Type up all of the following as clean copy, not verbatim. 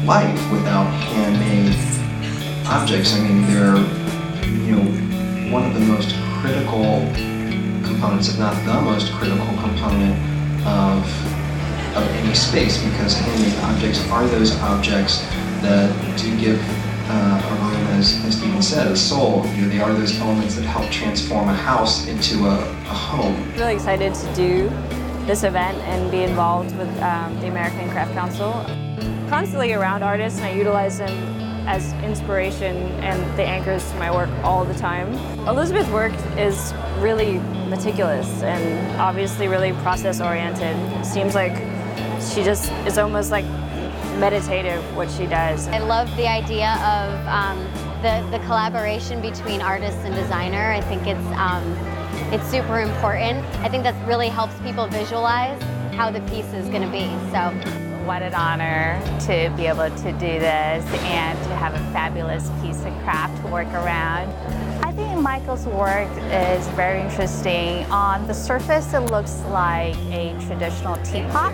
Life without handmade objects. I mean, they're, one of the most critical components, if not the most critical component of any space, because handmade objects are those objects that do give a room, as Stephen said, a soul. They are those elements that help transform a house into a home. I'm really excited to do this event and be involved with the American Craft Council. Constantly around artists, and I utilize them as inspiration and the anchors to my work all the time. Elizabeth's work is really meticulous and obviously really process-oriented. It seems like she just is almost like meditative what she does. I love the idea of the collaboration between artist and designer. I think it's super important. I think that really helps people visualize how the piece is going to be. So. What an honor to be able to do this and to have a fabulous piece of craft to work around. I think Michael's work is very interesting. On the surface, it looks like a traditional teapot,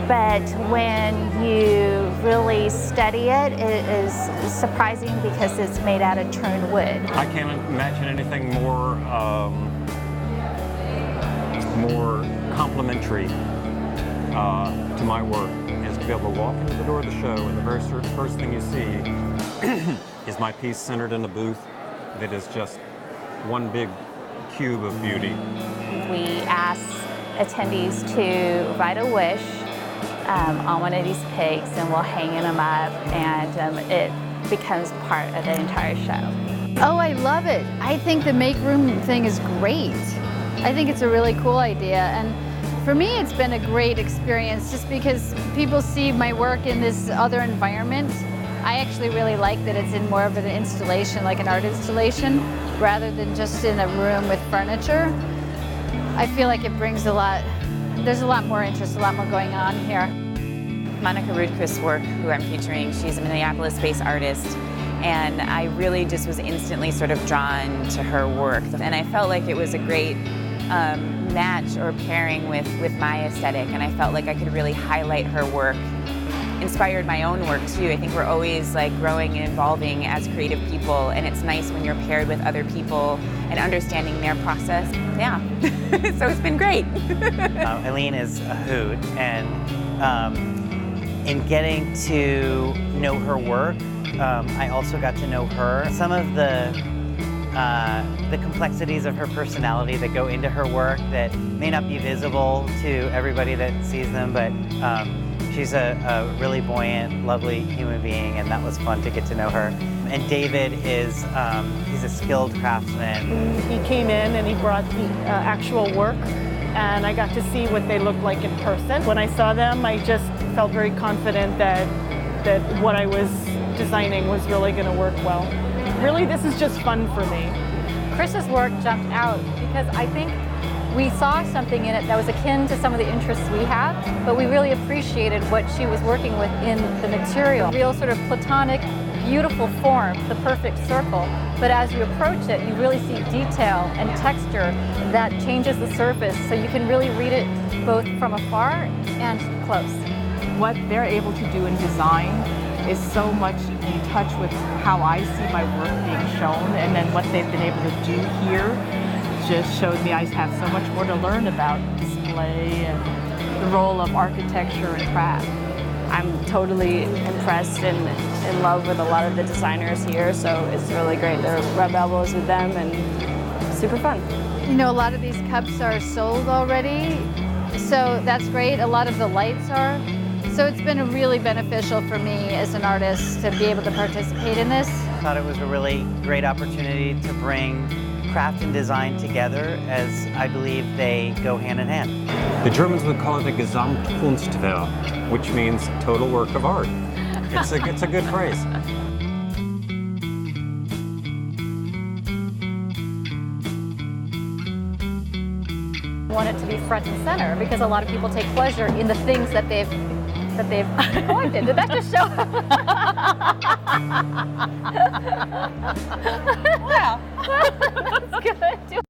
but when you really study it, it is surprising because it's made out of turned wood. I can't imagine anything more complimentary to my work is to be able to walk into the door of the show and the very first thing you see is my piece centered in a booth that is just one big cube of beauty. We ask attendees to write a wish on one of these pigs, and we'll hang them up, and it becomes part of the entire show. Oh, I love it. I think the make room thing is great. I think it's a really cool idea, and for me, it's been a great experience just because people see my work in this other environment. I actually really like that it's in more of an installation, like an art installation, rather than just in a room with furniture. I feel like it brings there's a lot more interest, a lot more going on here. Monica Rudquist's work, who I'm featuring, she's a Minneapolis-based artist, and I really just was instantly sort of drawn to her work. And I felt like it was a great match or pairing with my aesthetic, and I felt like I could really highlight her work. Inspired my own work too. I think we're always like growing and evolving as creative people, and it's nice when you're paired with other people and understanding their process. Yeah, so it's been great. Eileen is a hoot, and in getting to know her work, I also got to know her. Some of the complexities of her personality that go into her work that may not be visible to everybody that sees them, but she's a really buoyant, lovely human being, and that was fun to get to know her. And David is, he's a skilled craftsman. He came in and he brought the actual work, and I got to see what they look like in person. When I saw them, I just felt very confident that what I was designing was really going to work well. Really, this is just fun for me. Chris's work jumped out because I think we saw something in it that was akin to some of the interests we have, but we really appreciated what she was working with in the material. Real sort of platonic, beautiful form, the perfect circle, but as you approach it, you really see detail and texture that changes the surface, so you can really read it both from afar and close. What they're able to do in design is so much in touch with how I see my work being shown, and then what they've been able to do here just showed me I have so much more to learn about display and the role of architecture and craft. I'm totally impressed and in love with a lot of the designers here, so it's really great to rub elbows with them and super fun. You know, a lot of these cups are sold already, so that's great. A lot of the lights are. So it's been really beneficial for me as an artist to be able to participate in this. I thought it was a really great opportunity to bring craft and design together, as I believe they go hand in hand. The Germans would call it a Gesamtkunstwerk, which means total work of art. It's a good phrase. Want it to be front and center because a lot of people take pleasure in the things that they've collected. Did that just show? Wow. That's good.